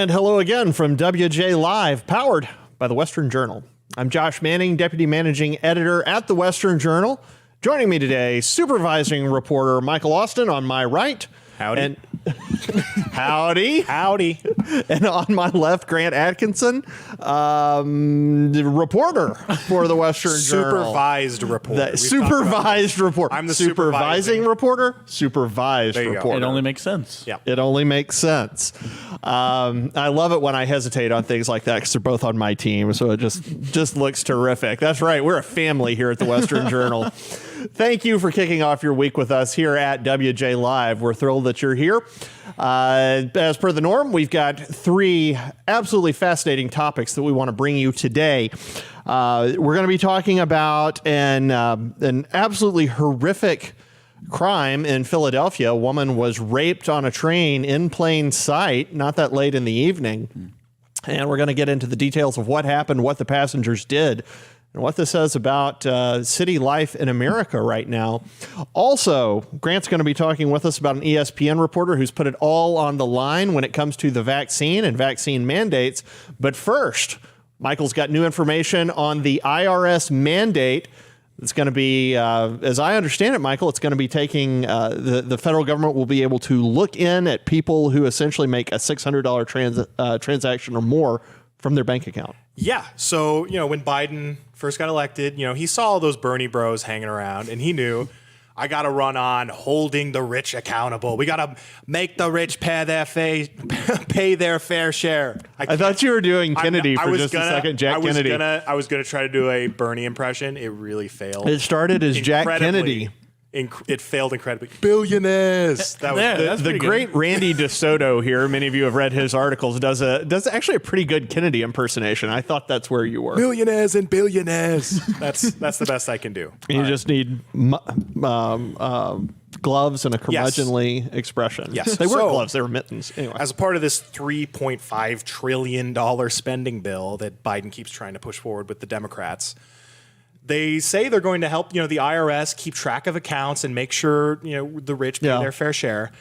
And hello again from WJ Live, powered by the Western Journal. I'm Josh Manning, Deputy Managing Editor at the Western Journal. Joining me today, supervising reporter Michael Austin on my right. Howdy. And howdy. Howdy. And on my left, Grant Atkinson, the reporter for the Western Journal. Supervised reporter. Supervised reporter. I'm the supervising reporter. Supervised reporter. It only makes sense. Yeah. It only makes sense. I love it when I hesitate on things like that because they're both on my team, so it just looks terrific. That's right. We're a family here at the Western Journal. Thank you for kicking off your week with us here at WJ Live. We're thrilled that you're here. As per the norm, we've got three absolutely fascinating topics that we want to bring you today. We're going to be talking about an absolutely horrific crime in Philadelphia. A woman was raped on a train in plain sight, not that late in the evening. And we're going to get into the details of what happened, what the passengers did, and what this says about city life in America right now. Also, Grant's going to be talking with us about an ESPN reporter who's put it all on the line when it comes to the vaccine and vaccine mandates. But first, Michael's got new information on the IRS mandate. It's going to be, as I understand it, Michael, it's going to be taking, the federal government will be able to look in at people who essentially make a $600 transaction or more from their bank account. Yeah. So, when Biden first got elected, he saw all those Bernie bros hanging around and he knew, I got to run on holding the rich accountable. We got to make the rich pay their fair share. I thought you were doing Kennedy for just a second, Jack Kennedy. I was going to try to do a Bernie impression. It really failed. It started as Jack Kennedy. It failed incredibly. Billionaires. That was the great Randy DeSoto here. Many of you have read his articles. Does actually a pretty good Kennedy impersonation. I thought that's where you were. Millionaires and billionaires. That's the best I can do. You just need gloves and a curmudgeonly expression. Yes, they weren't gloves; they were mittens. Anyway. As a part of this $3.5 trillion spending bill that Biden keeps trying to push forward with the Democrats, they say they're going to help, the IRS keep track of accounts and make sure, the rich pay their fair share.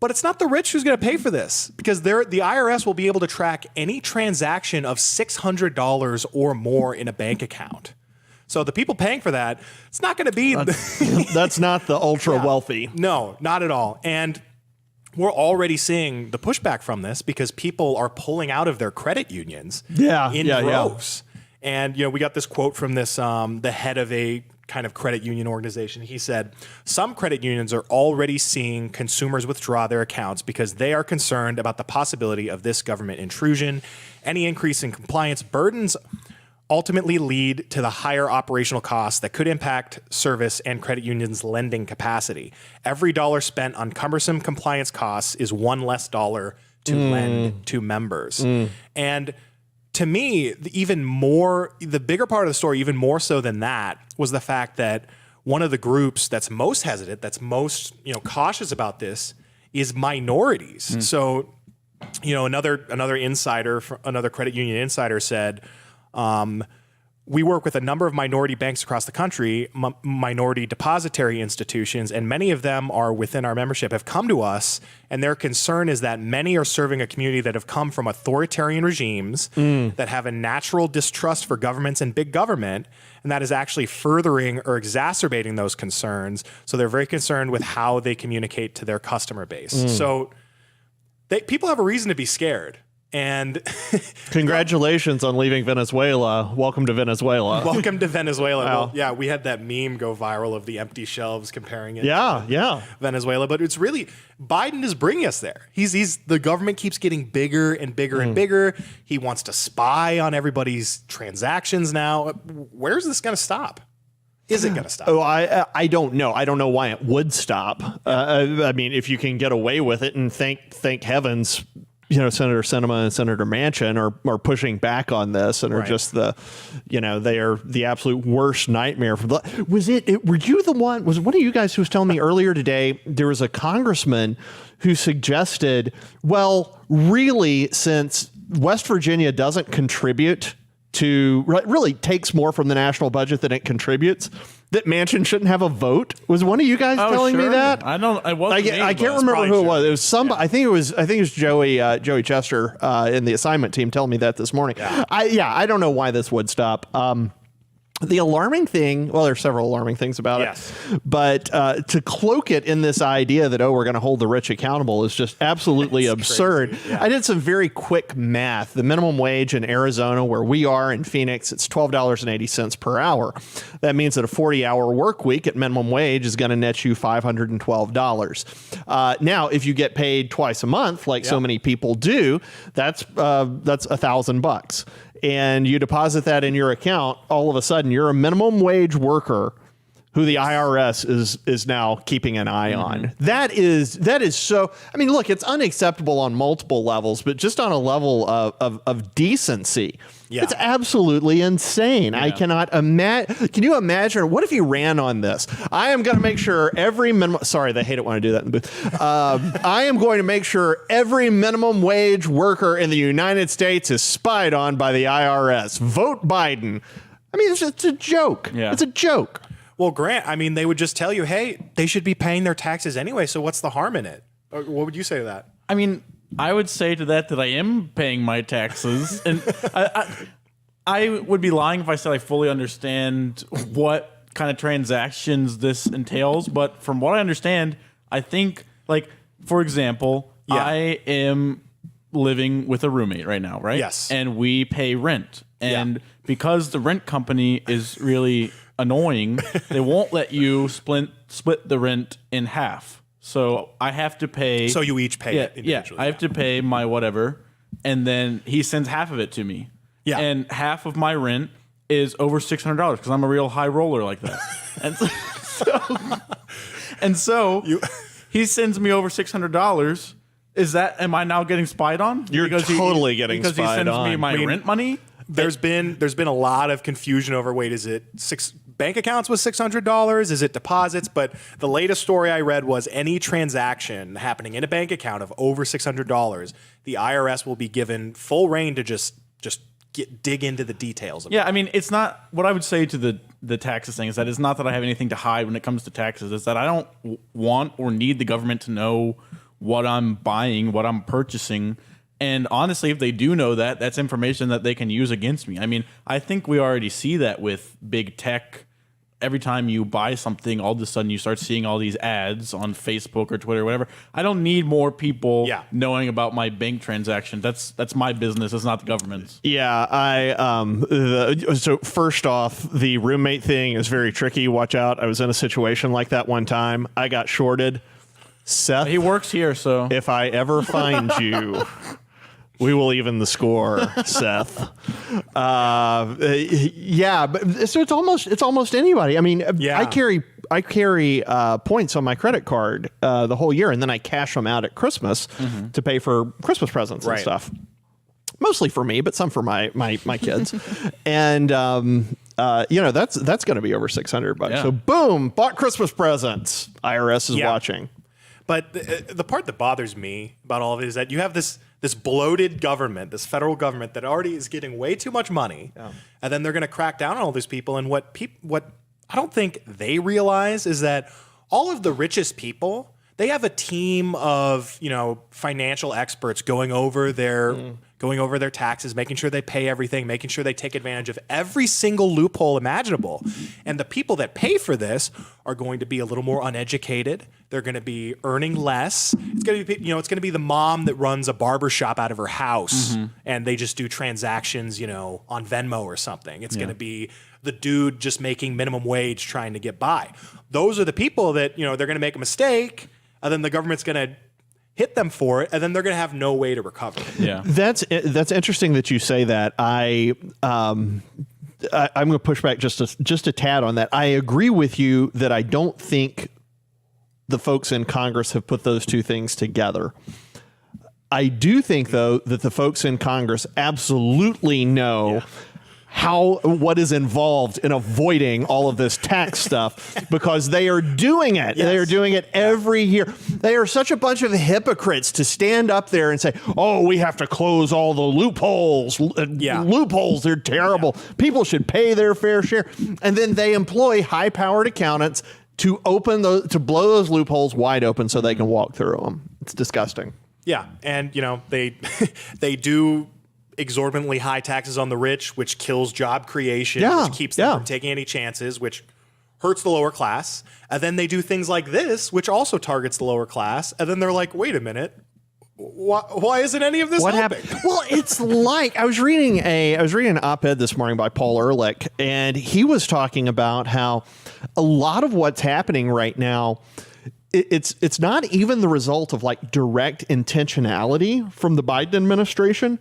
But it's not the rich who's going to pay for this because the IRS will be able to track any transaction of $600 or more in a bank account. So the people paying for that, it's not going to be... That's not the ultra wealthy. No, not at all. And we're already seeing the pushback from this because people are pulling out of their credit unions in droves. And, we got this quote from this, the head of a kind of credit union organization. He said, some credit unions are already seeing consumers withdraw their accounts because they are concerned about the possibility of this government intrusion. Any increase in compliance burdens ultimately lead to the higher operational costs that could impact service and credit unions' lending capacity. Every dollar spent on cumbersome compliance costs is one less dollar to lend to members. And to me, the bigger part of the story, even more so than that, was the fact that one of the groups that's most hesitant, that's most cautious about this, is minorities. So, another insider, another credit union insider said, we work with a number of minority banks across the country, minority depository institutions, and many of them are within our membership, have come to us, and their concern is that many are serving a community that have come from authoritarian regimes that have a natural distrust for governments and big government, and that is actually furthering or exacerbating those concerns. So they're very concerned with how they communicate to their customer base. So people have a reason to be scared. And congratulations on leaving Venezuela. Welcome to Venezuela. Welcome to Venezuela. Wow. Well, yeah, we had that meme go viral of the empty shelves comparing it to Venezuela. But it's really, Biden is bringing us there. The government keeps getting bigger and bigger and bigger. He wants to spy on everybody's transactions now. Where's this going to stop? Is it going to stop? Oh, I don't know. I don't know why it would stop. I mean, if you can get away with it, and thank heavens, Senator Sinema and Senator Manchin are pushing back on this and are just they are the absolute worst nightmare. Were you the one? Was one of you guys who was telling me earlier today there was a congressman who suggested, well, really, since West Virginia doesn't contribute really takes more from the national budget than it contributes, that Manchin shouldn't have a vote? Was one of you guys telling me that? I don't. I wasn't. I can't remember who it was. It was somebody. I think it was Joey Chester in the assignment team telling me that this morning. Yeah. I don't know why this would stop. The alarming thing, well, there's several alarming things about it, but to cloak it in this idea that, we're going to hold the rich accountable is just absolutely absurd. Yeah. I did some very quick math. The minimum wage in Arizona, where we are in Phoenix, it's $12.80 per hour. That means that a 40-hour work week at minimum wage is going to net you $512. Now, if you get paid twice a month, like so many people do, that's $1,000. And you deposit that in your account, all of a sudden you're a minimum wage worker who the IRS is now keeping an eye on. That is so, I mean, look, it's unacceptable on multiple levels, but just on a level of decency, it's absolutely insane. I cannot imagine. Can you imagine? What if you ran on this? I am going to make sure every minimum, sorry, they hate it when I do that in the booth. I am going to make sure every minimum wage worker in the United States is spied on by the IRS. Vote Biden. I mean, it's a joke. Yeah. It's a joke. Well, Grant, I mean, they would just tell you, hey, they should be paying their taxes anyway, so what's the harm in it? Or what would you say to that? I mean, I would say to that I am paying my taxes. And I would be lying if I said I fully understand what kind of transactions this entails. But from what I understand, I think, like, for example, I am living with a roommate right now, right? Yes. And we pay rent. And because the rent company is really annoying, they won't let you split the rent in half. So I have to pay. So you each pay it individually. I have to pay my whatever, and then he sends half of it to me. Yeah. And half of my rent is over $600 because I'm a real high roller like that. and so he sends me over $600. Am I now getting spied on? You're totally getting spied on. Because he sends me my rent money? There's been a lot of confusion over, wait, is it bank accounts with $600? Is it deposits? But the latest story I read was any transaction happening in a bank account of over $600, the IRS will be given full reign to just dig into the details of it. I mean, it's not what I would say to the taxes thing is that it's not that I have anything to hide when it comes to taxes. It's that I don't want or need the government to know what I'm buying, what I'm purchasing. And honestly, if they do know that, that's information that they can use against me. I mean, I think we already see that with big tech. Every time you buy something, all of a sudden you start seeing all these ads on Facebook or Twitter or whatever. I don't need more people knowing about my bank transaction. That's my business. It's not the government's. So first off, the roommate thing is very tricky. Watch out. I was in a situation like that one time. I got shorted. Seth, he works here, so if I ever find you, we will even the score, Seth. But so it's almost anybody. I mean, I carry points on my credit card the whole year, and then I cash them out at Christmas to pay for Christmas presents and stuff. Mostly for me, but some for my kids. And that's going to be over $600. Yeah. So boom, bought Christmas presents. IRS is watching. But the part that bothers me about all of it is that you have this bloated government, this federal government that already is getting way too much money, and then they're going to crack down on all these people. And what I don't think they realize is that all of the richest people, they have a team of financial experts going over their taxes, making sure they pay everything, making sure they take advantage of every single loophole imaginable. And the people that pay for this are going to be a little more uneducated. They're going to be earning less. It's going to be, it's going to be the mom that runs a barber shop out of her house and they just do transactions, on Venmo or something. It's going to be the dude just making minimum wage trying to get by. Those are the people that, they're going to make a mistake and then the government's going to hit them for it, and then they're going to have no way to recover. Yeah, that's interesting that you say that. I'm going to push back just a tad on that. I agree with you that I don't think the folks in Congress have put those two things together. I do think, though, that the folks in Congress absolutely know what is involved in avoiding all of this tax stuff, because they are doing it. Yes. They are doing it every year. They are such a bunch of hypocrites to stand up there and say, oh, we have to close all the loopholes. Loopholes, they're terrible. Yeah. People should pay their fair share. And then they employ high-powered accountants to blow those loopholes wide open so they can walk through them. It's disgusting. Yeah, and they do exorbitantly high taxes on the rich, which kills job creation, which keeps them from taking any chances, which hurts the lower class. And then they do things like this, which also targets the lower class. And then they're like, wait a minute. Why isn't any of this helping? Well, it's like I was reading an op-ed this morning by Paul Ehrlich, and he was talking about how a lot of what's happening right now, it's not even the result of like direct intentionality from the Biden administration.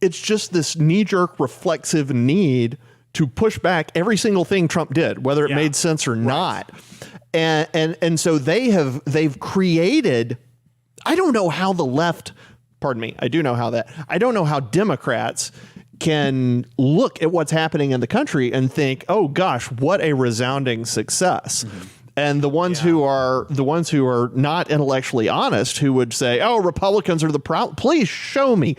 It's just this knee-jerk reflexive need to push back every single thing Trump did, whether it made sense or not. And so they've created, I don't know how the left, pardon me, I do know how that, I don't know how Democrats can look at what's happening in the country and think, oh gosh, what a resounding success. Mm-hmm. And the ones who are not intellectually honest, who would say, "Oh, Republicans are the problem." Please show me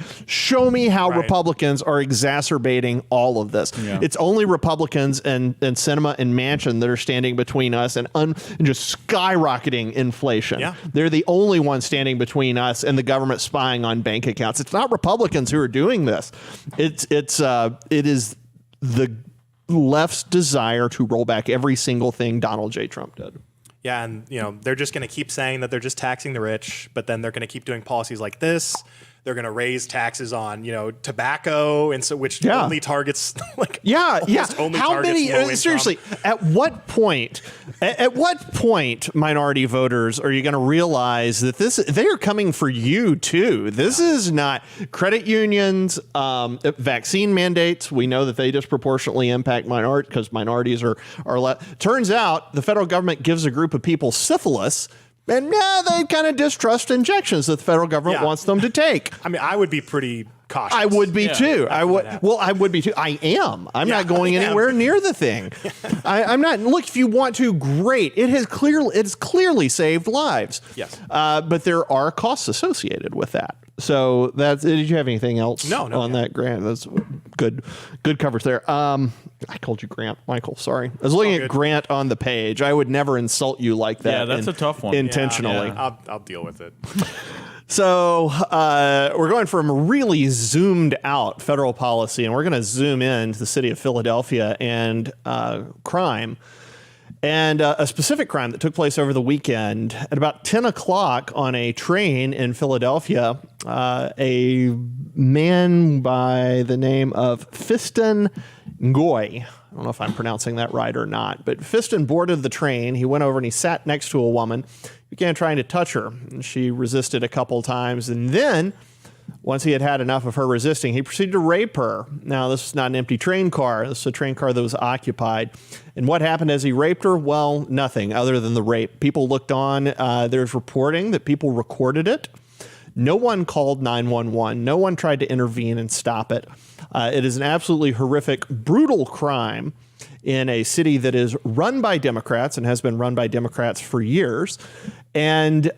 how Republicans are exacerbating all of this. Yeah. It's only Republicans and Sinema and Manchin that are standing between us and just skyrocketing inflation. Yeah. They're the only ones standing between us and the government spying on bank accounts. It's not Republicans who are doing this. It is the left's desire to roll back every single thing Donald J. Trump did. Yeah, and they're just going to keep saying that they're just taxing the rich, but then they're going to keep doing policies like this. They're going to raise taxes on, tobacco, and so which only targets only how targets many? Seriously, at what point minority voters are you going to realize that they are coming for you too? This is not credit unions, vaccine mandates. We know that they disproportionately impact minorities because minorities are turns out the federal government gives a group of people syphilis. And they kind of distrust injections that the federal government wants them to take. I mean, I would be pretty cautious. I would be too. I would be too. I am. I'm not going anywhere near the thing. I'm not. Look, if you want to, great. It's clearly saved lives. Yes. But there are costs associated with that. So did you have anything else on that, Grant? That's good coverage there. I called you Grant, Michael. Sorry. I was looking at Grant on the page. I would never insult you like that. Yeah, that's a tough one. Intentionally. Yeah. I'll deal with it. So we're going from really zoomed out federal policy, and we're going to zoom in to the city of Philadelphia and crime. And a specific crime that took place over the weekend at about 10 o'clock on a train in Philadelphia. A man by the name of Fiston Ngoy. I don't know if I'm pronouncing that right or not, but Fiston boarded the train. He went over and he sat next to a woman, began trying to touch her. And she resisted a couple of times. And then once he had had enough of her resisting, he proceeded to rape her. Now, this is not an empty train car. This is a train car that was occupied. And what happened as he raped her? Well, nothing other than the rape. People looked on. There's reporting that people recorded it. No one called 911. No one tried to intervene and stop it. It is an absolutely horrific, brutal crime in a city that is run by Democrats and has been run by Democrats for years. And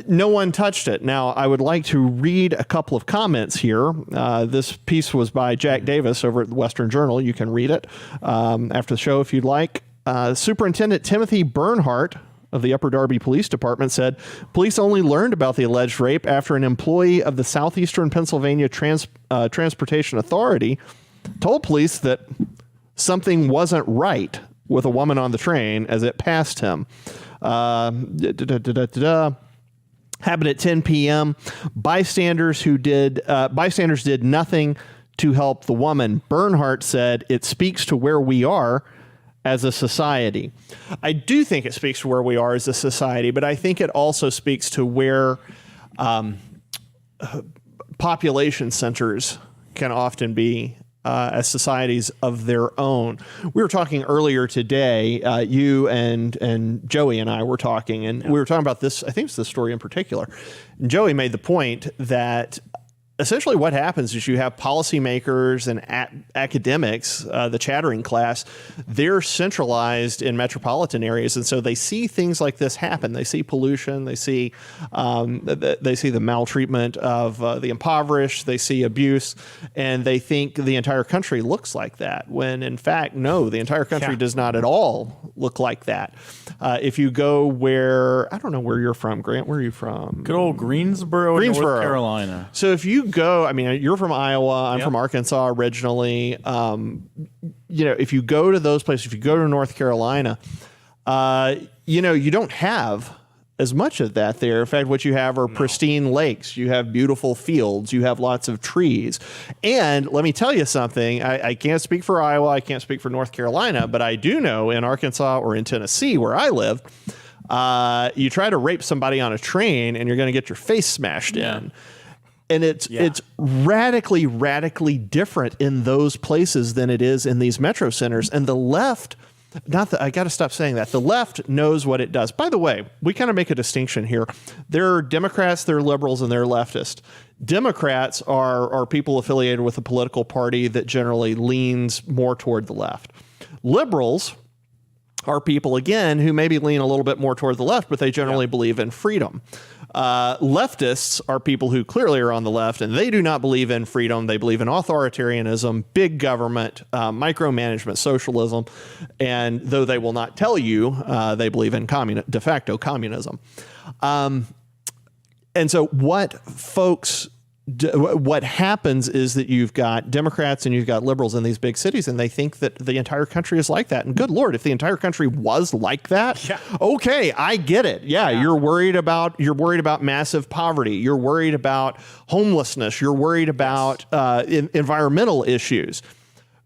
no one touched it. Now, I would like to read a couple of comments here. This piece was by Jack Davis over at the Western Journal. You can read it after the show if you'd like. Superintendent Timothy Bernhardt of the Upper Darby Police Department said, police only learned about the alleged rape after an employee of the Southeastern Pennsylvania Transportation Authority told police that something wasn't right with a woman on the train as it passed him. Happened at 10 p.m. Bystanders did nothing to help the woman. Bernhardt said, it speaks to where we are as a society. I do think it speaks to where we are as a society, but I think it also speaks to where population centers can often be as societies of their own. We were talking earlier today, you and Joey and I were talking, and we were talking about this, I think it's this story in particular. And Joey made the point that essentially what happens is you have policymakers and academics, the chattering class, they're centralized in metropolitan areas. And so they see things like this happen. They see pollution. They see the maltreatment of the impoverished. They see abuse. And they think the entire country looks like that, when in fact, no, the entire country does not at all look like that. If you go where, I don't know where you're from, Grant, where are you from? Good old Greensboro, North Carolina. So if you go, I mean, you're from Iowa, I'm from Arkansas originally. If you go to those places, if you go to North Carolina, you don't have as much of that there. In fact, what you have are pristine lakes. You have beautiful fields. You have lots of trees. And let me tell you something. I can't speak for Iowa. I can't speak for North Carolina, but I do know in Arkansas or in Tennessee, where I live, you try to rape somebody on a train and you're going to get your face smashed in. And it's radically different in those places than it is in these metro centers. And the left, I got to stop saying that. The left knows what it does. By the way, we kind of make a distinction here. There are Democrats, there are liberals, and there are leftists. Democrats are people affiliated with a political party that generally leans more toward the left. Liberals are people, again, who maybe lean a little bit more toward the left, but they generally believe in freedom. Leftists are people who clearly are on the left, and they do not believe in freedom. They believe in authoritarianism, big government, micromanagement, socialism, and though they will not tell you, they believe in de facto communism. And so what happens is that you've got Democrats and you've got liberals in these big cities, and they think that the entire country is like that. And good Lord, if the entire country was like that, okay, I get it. You're worried about massive poverty. You're worried about homelessness. You're worried about environmental issues.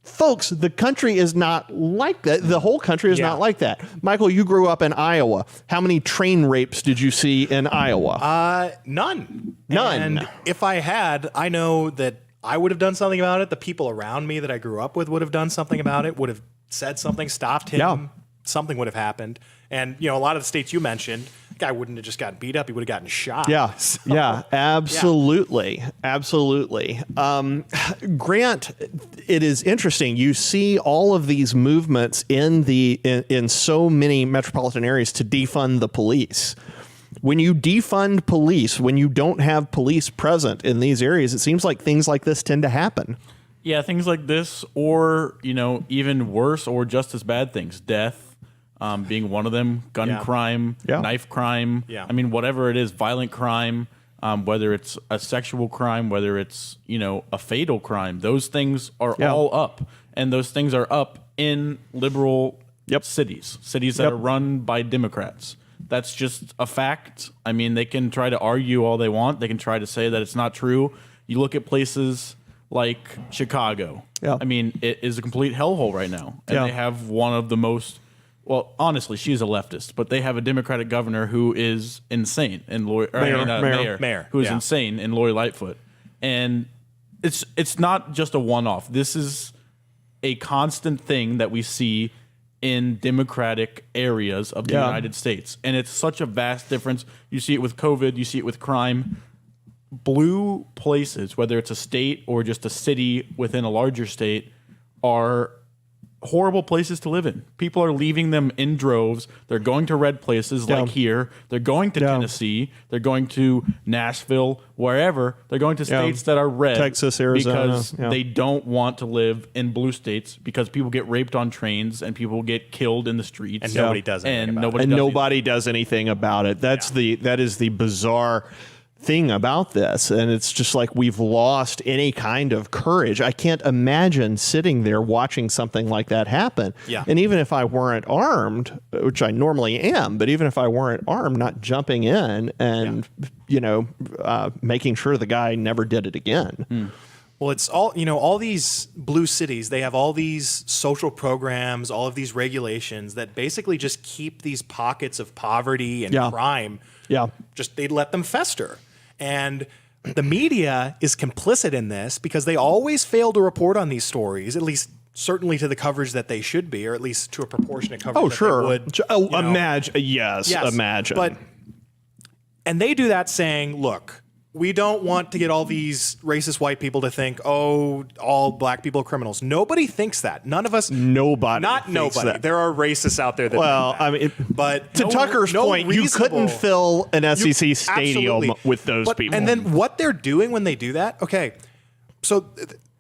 Folks, the country is not like that. The whole country is not like that. Michael, you grew up in Iowa. How many train rapes did you see in Iowa? None. None. And if I had, I know that I would have done something about it. The people around me that I grew up with would have done something about it, would have said something, stopped him. Yeah. Something would have happened. And, a lot of the states you mentioned, the guy wouldn't have just gotten beat up. He would have gotten shot. Yeah. So, yeah, absolutely. Yeah. Absolutely. Grant, it is interesting. You see all of these movements in so many metropolitan areas to defund the police. When you defund police, when you don't have police present in these areas, it seems like things like this tend to happen. Yeah, things like this, or, even worse or just as bad things, death. Being one of them, gun crime, knife crime. Yeah. I mean, whatever it is, violent crime, whether it's a sexual crime, whether it's, a fatal crime, those things are all up. And those things are up in liberal cities that are run by Democrats. That's just a fact. I mean, they can try to argue all they want. They can try to say that it's not true. You look at places like Chicago. Yeah. I mean, it is a complete hellhole right now. And they have one of the most... Well, honestly, she's a leftist, but they have a Democratic governor who is insane, and mayor who is insane, in Lori Lightfoot, and it's not just a one-off. This is a constant thing that we see in Democratic areas of the United States, and it's such a vast difference. You see it with COVID, you see it with crime. Blue places, whether it's a state or just a city within a larger state, are horrible places to live in. People are leaving them in droves. They're going to red places like here. They're going to Tennessee. They're going to Nashville, wherever. They're going to states that are red. Texas, Arizona. Because they don't want to live in blue states, because people get raped on trains and people get killed in the streets. And nobody does anything about it. And nobody does anything about it. That is the bizarre thing about this, and it's just like we've lost any kind of courage. I can't imagine sitting there watching something like that happen. Yeah. And even if I weren't armed, which I normally am, but even if I weren't armed, not jumping in and making sure the guy never did it again. Well, it's all these blue cities, they have all these social programs, all of these regulations that basically just keep these pockets of poverty and crime. Yeah. Just they let them fester. And the media is complicit in this because they always fail to report on these stories, at least certainly to the coverage that they should be, or at least to a proportionate coverage they would. Imagine. Yes, imagine. And they do that saying, look, we don't want to get all these racist white people to think, oh, all black people are criminals. Nobody thinks that. None of us. Nobody. Not thinks nobody. that. There are racists out there that Well, think that. I mean, but to Tucker's point, you couldn't fill an SEC stadium absolutely. with those people. And then what they're doing when they do that, okay, so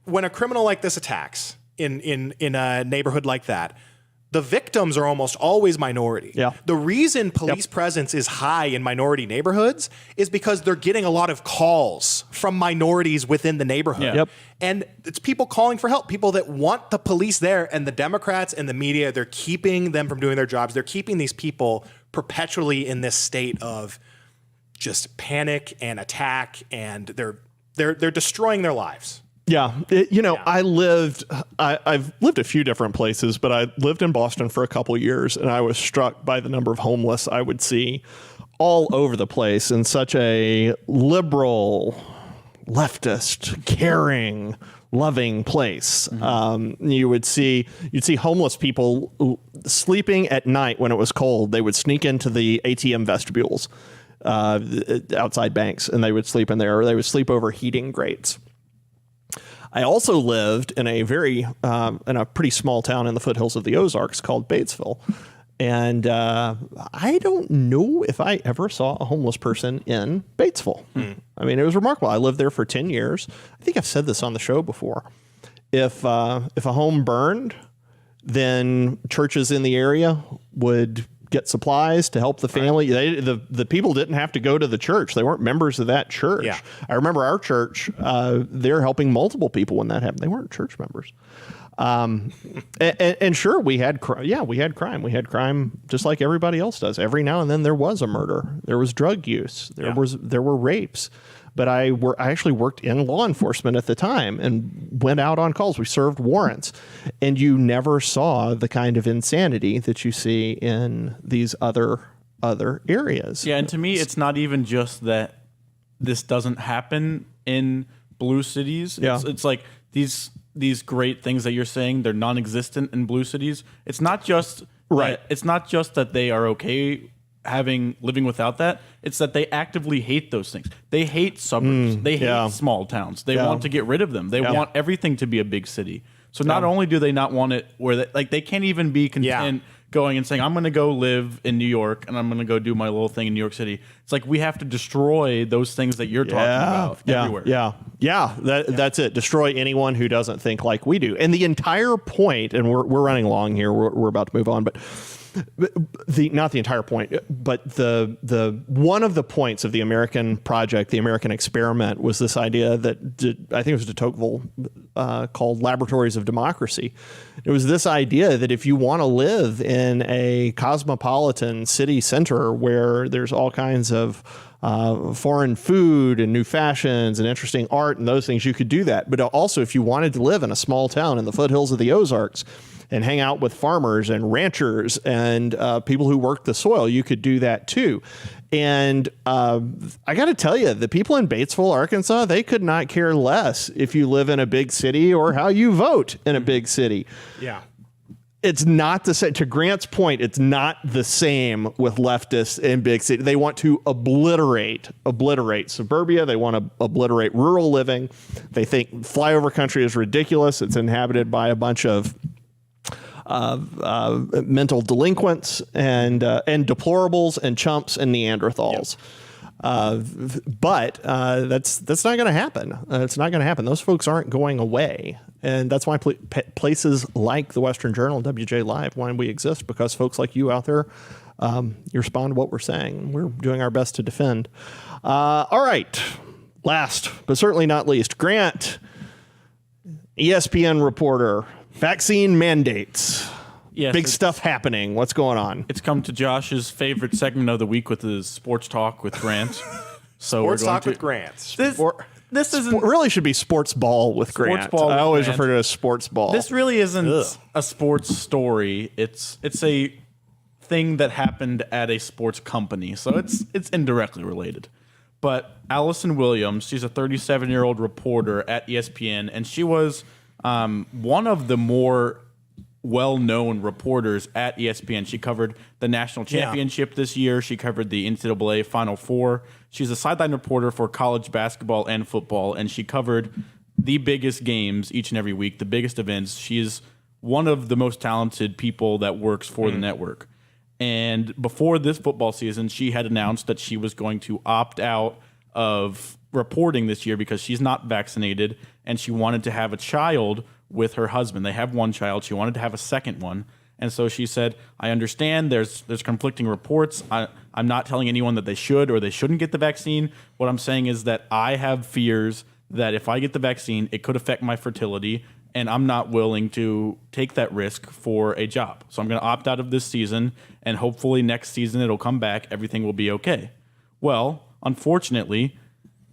when a criminal like this attacks in a neighborhood like that, the victims are almost always minority. Yeah. The reason police presence is high in minority neighborhoods is because they're getting a lot of calls from minorities within the neighborhood. Yeah. Yep. And it's people calling for help, people that want the police there, and the Democrats and the media, they're keeping them from doing their jobs. They're keeping these people perpetually in this state of just panic and attack, and they're destroying their lives. Yeah. I've lived a few different places, but I lived in Boston for a couple of years, and I was struck by the number of homeless I would see all over the place in such a liberal, leftist, caring, loving place. You'd see homeless people sleeping at night when it was cold. They would sneak into the ATM vestibules outside banks, and they would sleep in there, or they would sleep over heating grates. I also lived in a pretty small town in the foothills of the Ozarks called Batesville. And I don't know if I ever saw a homeless person in Batesville. I mean, it was remarkable. I lived there for 10 years. I think I've said this on the show before. If a home burned, then churches in the area would get supplies to help the family. The people didn't have to go to the church. They weren't members of that church. Yeah. I remember our church, they're helping multiple people when that happened. They weren't church members. And sure, we had crime. We had crime just like everybody else does. Every now and then there was a murder. There was drug use. There were rapes. But I actually worked in law enforcement at the time and went out on calls. We served warrants, and you never saw the kind of insanity that you see in these other areas. Yeah, and to me, it's not even just that this doesn't happen in blue cities. Yeah. It's like these great things that you're saying, they're non-existent in blue cities. It's not just it's not just that they are okay living without that. It's that they actively hate those things. They hate suburbs. They hate small towns. They want to get rid of them. They want everything to be a big city. So not only do they not want it where they can't even be content going and saying, I'm going to go live in New York and I'm going to go do my little thing in New York City. It's like we have to destroy those things that you're talking about everywhere. That's it. Destroy anyone who doesn't think like we do. And the entire point, and we're running long here. We're about to move on, but not the entire point, but the one of the points of the American project, the American experiment, was this idea that I think it was de Tocqueville called laboratories of democracy. It was this idea that if you want to live in a cosmopolitan city center where there's all kinds of foreign food and new fashions and interesting art and those things, you could do that. But also, if you wanted to live in a small town in the foothills of the Ozarks and hang out with farmers and ranchers and people who work the soil, you could do that too. And I got to tell you, the people in Batesville, Arkansas, they could not care less if you live in a big city or how you vote in a big city. Yeah. It's not the same. To Grant's point, it's not the same with leftists in big cities. They want to obliterate suburbia. They want to obliterate rural living. They think flyover country is ridiculous. It's inhabited by a bunch of mental delinquents and deplorables and chumps and Neanderthals. But that's not going to happen. It's not going to happen. Those folks aren't going away. And that's why places like the Western Journal, WJ Live, why we exist, because folks like you out there, you respond to what we're saying. We're doing our best to defend. All right. Last, but certainly not least, Grant, ESPN reporter, vaccine mandates. Yes, big stuff happening. What's going on? It's come to Josh's favorite segment of the week with his sports talk with Grant. So Sports talk with Grant. This isn't really should be sports ball with Grant. Ball I always Grant. refer to it as sports ball. This really isn't a sports story. It's a thing that happened at a sports company, so it's indirectly related. But Allison Williams, she's a 37-year-old reporter at ESPN, and she was one of the more well-known reporters at ESPN. She covered the national championship this year. She covered the NCAA Final Four. She's a sideline reporter for college basketball and football, and she covered the biggest games each and every week, the biggest events. She is one of the most talented people that works for the network. And before this football season, she had announced that she was going to opt out of reporting this year because she's not vaccinated, and she wanted to have a child with her husband. They have one child. She wanted to have a second one. And so she said, I understand there's conflicting reports. I'm not telling anyone that they should or they shouldn't get the vaccine. What I'm saying is that I have fears that if I get the vaccine, it could affect my fertility, and I'm not willing to take that risk for a job. So I'm going to opt out of this season, and hopefully next season it'll come back. Everything will be okay. Well, unfortunately,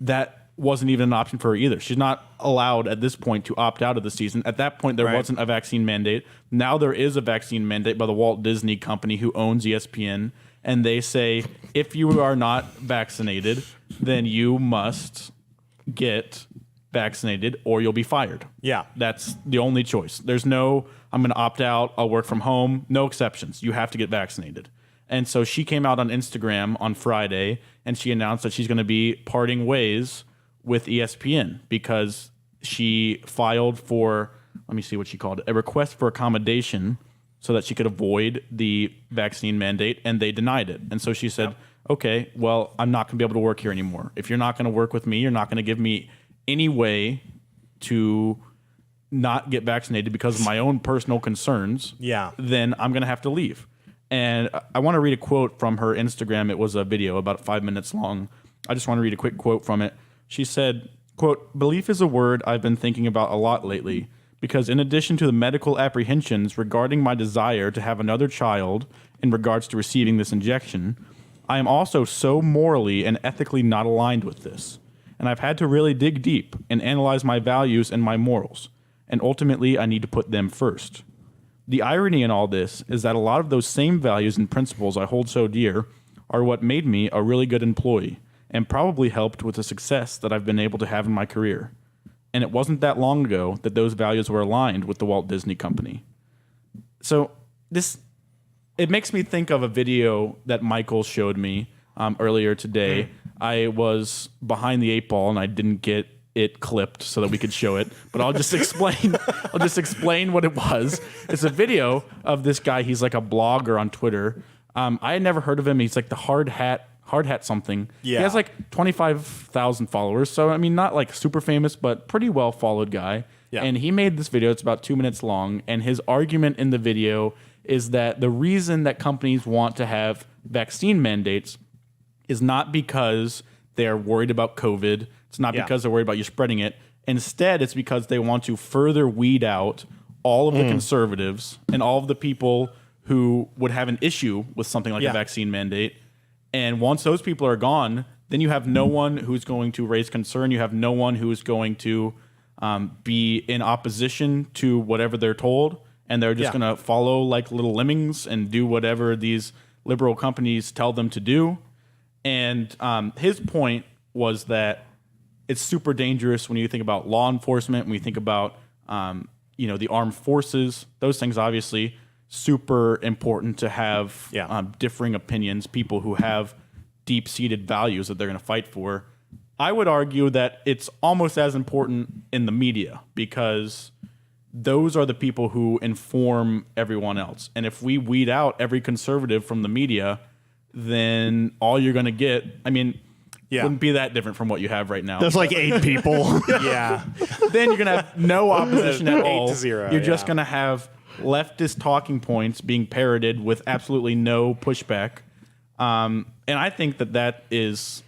that wasn't even an option for her either. She's not allowed at this point to opt out of the season. At that point, there wasn't a vaccine mandate. Now there is a vaccine mandate by the Walt Disney Company, who owns ESPN, and they say if you are not vaccinated, then you must get vaccinated or you'll be fired. Yeah. That's the only choice. There's no, I'm going to opt out, I'll work from home. No exceptions. You have to get vaccinated. And so she came out on Instagram on Friday, and she announced that she's going to be parting ways with ESPN because she filed for, let me see what she called it, a request for accommodation so that she could avoid the vaccine mandate, and they denied it. And so she said, okay, well, I'm not going to be able to work here anymore. If you're not going to work with me, you're not going to give me any way to not get vaccinated because of my own personal concerns, then I'm going to have to leave. And I want to read a quote from her Instagram. It was a video about 5 minutes long. I just want to read a quick quote from it. She said, quote, "Belief is a word I've been thinking about a lot lately because in addition to the medical apprehensions regarding my desire to have another child in regards to receiving this injection, I am also so morally and ethically not aligned with this. And I've had to really dig deep and analyze my values and my morals. And ultimately, I need to put them first. The irony in all this is that a lot of those same values and principles I hold so dear are what made me a really good employee and probably helped with the success that I've been able to have in my career. And it wasn't that long ago that those values were aligned with the Walt Disney Company." So it makes me think of a video that Michael showed me earlier today. I was behind the 8 ball and I didn't get it clipped so that we could show it, but I'll just explain. I'll just explain what it was. It's a video of this guy. He's like a blogger on Twitter. I had never heard of him. He's like the hard hat something. Yeah. He has like 25,000 followers. So, I mean, not like super famous, but pretty well followed guy. Yeah. And he made this video. It's about 2 minutes long. And his argument in the video is that the reason that companies want to have vaccine mandates is not because they're worried about COVID. It's not because they're worried about you spreading it. Instead, it's because they want to further weed out all of the conservatives and all of the people who would have an issue with something like a vaccine mandate. And once those people are gone, then you have no one who's going to raise concern. You have no one who's going to be in opposition to whatever they're told. And they're just going to follow like little lemmings and do whatever these liberal companies tell them to do. And his point was that it's super dangerous when you think about law enforcement, when you think about the armed forces. Those things obviously super important to have differing opinions, people who have deep-seated values that they're going to fight for. I would argue that it's almost as important in the media because those are the people who inform everyone else. And if we weed out every conservative from the media, then all you're going to get, I mean, wouldn't be that different from what you have right now. There's like 8 people. Then you're going to have no opposition at all. 8-0. You're just going to have leftist talking points being parroted with absolutely no pushback. And I think that is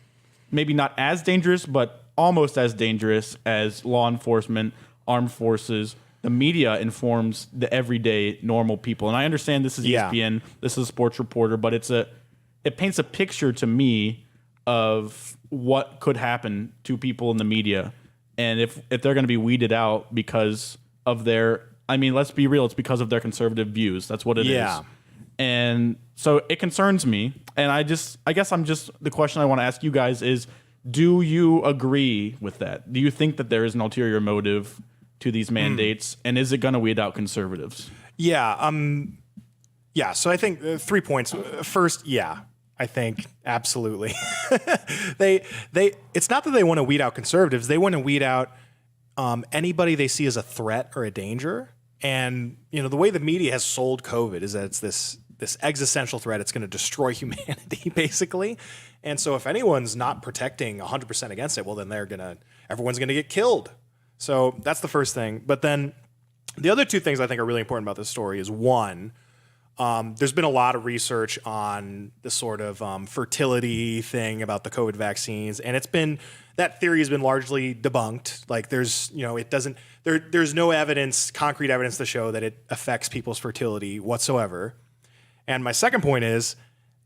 maybe not as dangerous, but almost as dangerous as law enforcement, armed forces. The media informs the everyday normal people. And I understand this is ESPN, this is a sports reporter, but it paints a picture to me of what could happen to people in the media. And if they're going to be weeded out because of their, I mean, let's be real, it's because of their conservative views. That's what it is. And so it concerns me. And I guess the question I want to ask you guys is, do you agree with that? Do you think that there is an ulterior motive to these mandates? And is it going to weed out conservatives? Yeah. So I think 3 points. First, yeah, I think absolutely. It's not that they want to weed out conservatives. They want to weed out anybody they see as a threat or a danger. And, the way the media has sold COVID is that it's this existential threat. It's going to destroy humanity, basically. And so if anyone's not protecting 100% against it, well, then everyone's going to get killed. So that's the first thing. But then the other two things I think are really important about this story is, one, there's been a lot of research on the sort of fertility thing about the COVID vaccines, and that theory has been largely debunked. Like there's no evidence, concrete evidence to show that it affects people's fertility whatsoever. And my second point is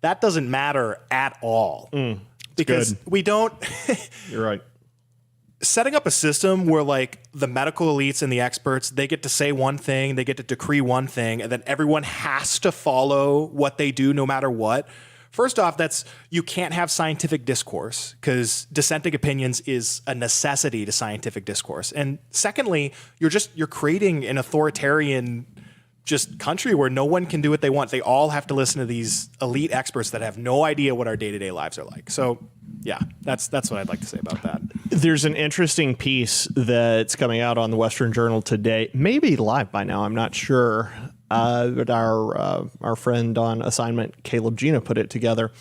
that doesn't matter at all because we don't. You're right. Setting up a system where like the medical elites and the experts, they get to say one thing, they get to decree one thing, and then everyone has to follow what they do no matter what. First off, you can't have scientific discourse because dissenting opinions is a necessity to scientific discourse. And secondly, you're creating an authoritarian just country where no one can do what they want. They all have to listen to these elite experts that have no idea what our day-to-day lives are like. So yeah, that's what I'd like to say about that. There's an interesting piece that's coming out on the Western Journal today, maybe live by now, I'm not sure. But our friend on assignment, Caleb Gina, put it together.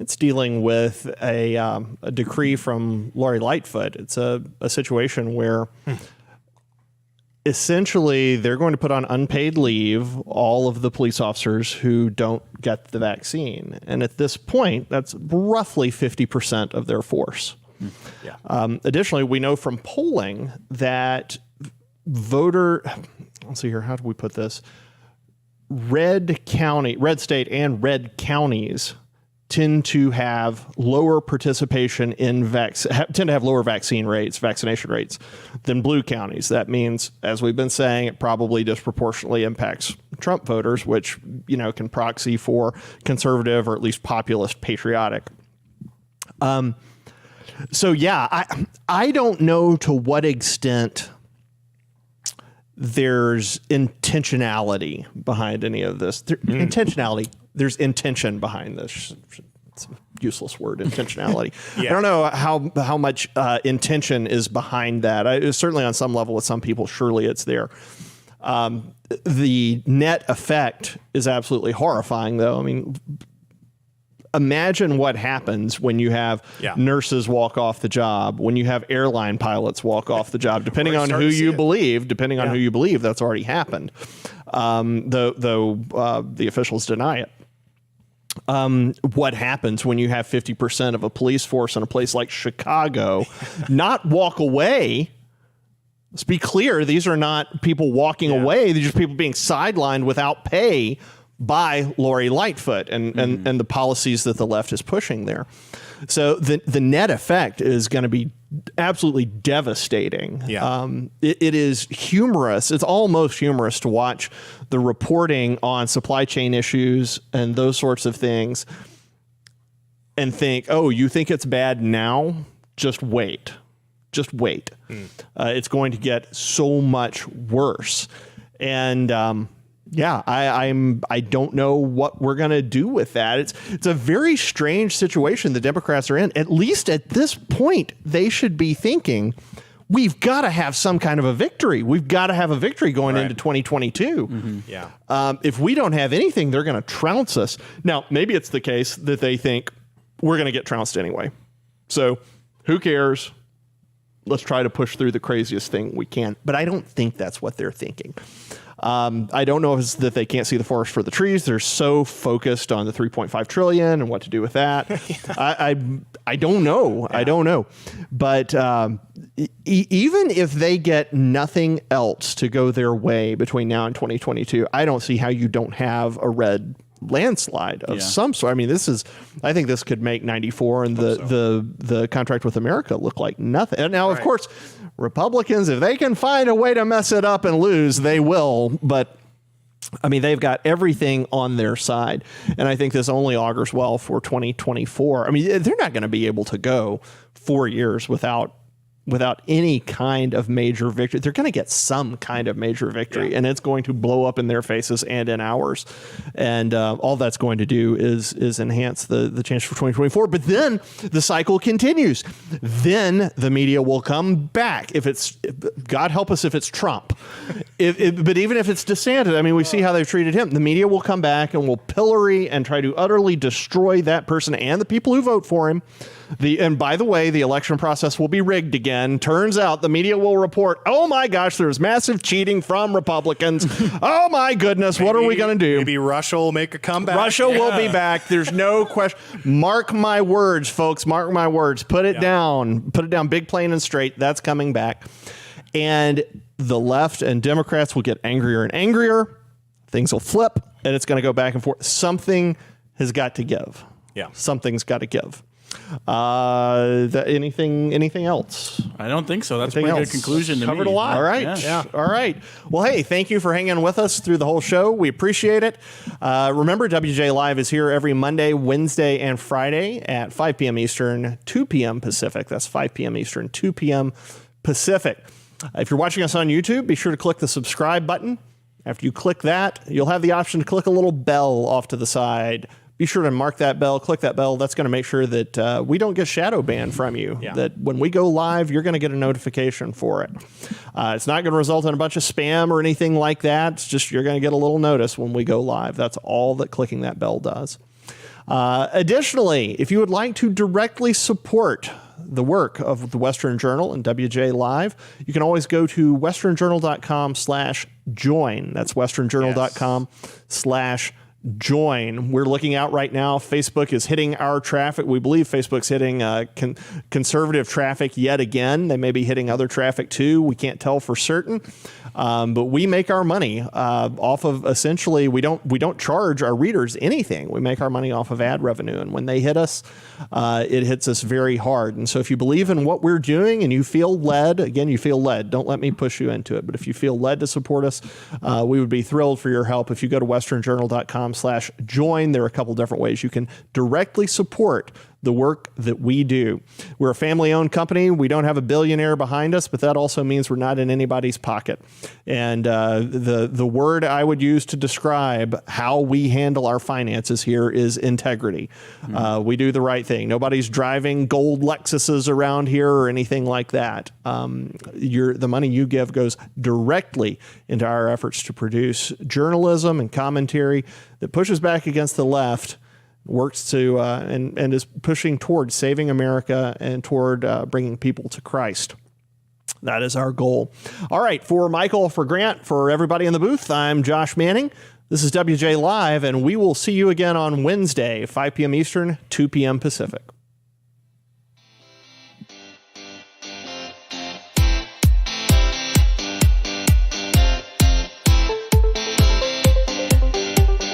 It's dealing with a decree from Lori Lightfoot. It's a situation where essentially they're going to put on unpaid leave all of the police officers who don't get the vaccine. And at this point, that's roughly 50% of their force. Yeah. Additionally, we know from polling that let's see here, how do we put this? Red state and red counties tend to have lower participation in tend to have lower vaccination rates than blue counties. That means, as we've been saying, it probably disproportionately impacts Trump voters, which, can proxy for conservative or at least populist patriotic. So yeah, I don't know to what extent there's intentionality behind any of this. Intentionality. There's intention behind this. It's a useless word, intentionality. Yeah. I don't know how much intention is behind that. Certainly on some level with some people, surely it's there. The net effect is absolutely horrifying, though. I mean, imagine what happens when you have nurses walk off the job, when you have airline pilots walk off the job, depending on who you believe. Depending on who you believe, that's already happened. Though the officials deny it. What happens when you have 50% of a police force in a place like Chicago not walk away? Let's be clear. These are not people walking away. They're just people being sidelined without pay by Lori Lightfoot and the policies that the left is pushing there. So the net effect is going to be absolutely devastating. Yeah. It is humorous. It's almost humorous to watch the reporting on supply chain issues and those sorts of things and think, oh, you think it's bad now? Just wait. Just wait. It's going to get so much worse. And I don't know what we're going to do with that. It's a very strange situation the Democrats are in. At least at this point, they should be thinking, we've got to have some kind of a victory. We've got to have a victory going into 2022. Mm-hmm. Yeah. If we don't have anything, they're going to trounce us. Now, maybe it's the case that they think we're going to get trounced anyway. So who cares? Let's try to push through the craziest thing we can. But I don't think that's what they're thinking. I don't know if it's that they can't see the forest for the trees. They're so focused on the $3.5 trillion and what to do with that. I don't know. Yeah. I don't know. But even if they get nothing else to go their way between now and 2022, I don't see how you don't have a red landslide of some sort. I mean, I think this could make 94 and the contract with America look like nothing. And now, of course, Republicans, if they can find a way to mess it up and lose, they will. But I mean, they've got everything on their side. And I think this only augurs well for 2024. I mean, they're not going to be able to go 4 years without without any kind of major victory. They're going to get some kind of major victory, and it's going to blow up in their faces and in ours. And all that's going to do is enhance the chance for 2024. But then the cycle continues. Then the media will come back. God help us if it's Trump. But even if it's DeSantis, I mean, we see how they've treated him. The media will come back and will pillory and try to utterly destroy that person and the people who vote for him. And by the way, the election process will be rigged again. Turns out the media will report, oh my gosh, there's massive cheating from Republicans. Oh my goodness, what are we going to do? Maybe Russia will make a comeback. Russia will be back. There's no question. Mark my words, folks. Mark my words. Put it down. Put it down big, plain, and straight. That's coming back. And the left and Democrats will get angrier and angrier. Things will flip, and it's going to go back and forth. Something has got to give. Yeah. Something's got to give. Anything else? I don't think so. That's a pretty good conclusion to me. Covered a lot. All right. Yeah. All right. Well, hey, thank you for hanging with us through the whole show. We appreciate it. Remember, WJ Live is here every Monday, Wednesday, and Friday at 5 p.m. Eastern, 2 p.m. Pacific. That's 5 p.m. Eastern, 2 p.m. Pacific. If you're watching us on YouTube, be sure to click the subscribe button. After you click that, you'll have the option to click a little bell off to the side. Be sure to mark that bell, click that bell. That's going to make sure that we don't get shadow banned from you. Yeah. That when we go live, you're going to get a notification for it. It's not going to result in a bunch of spam or anything like that. It's just you're going to get a little notice when we go live. That's all that clicking that bell does. Additionally, if you would like to directly support the work of the Western Journal and WJ Live, you can always go to westernjournal.com/join. That's westernjournal.com/join. We're looking out right now. Facebook is hitting our traffic. We believe Facebook's hitting conservative traffic yet again. They may be hitting other traffic too. We can't tell for certain. But we make our money off of essentially we don't charge our readers anything. We make our money off of ad revenue, and when they hit us, it hits us very hard. And so if you believe in what we're doing and you feel led, don't let me push you into it, but if you feel led to support us, we would be thrilled for your help. If you go to westernjournal.com/join, there are a couple different ways you can directly support the work that we do. We're a family-owned company. We don't have a billionaire behind us, but that also means we're not in anybody's pocket. And the word I would use to describe how we handle our finances here is integrity. We do the right thing. Nobody's driving gold Lexuses around here or anything like that. The money you give goes directly into our efforts to produce journalism and commentary that pushes back against the left, works to and is pushing toward saving America and toward bringing people to Christ. That is our goal. All right, for Michael, for Grant, for everybody in the booth, I'm Josh Manning. This is WJ Live, and we will see you again on Wednesday, 5 p.m. Eastern, 2 p.m. Pacific.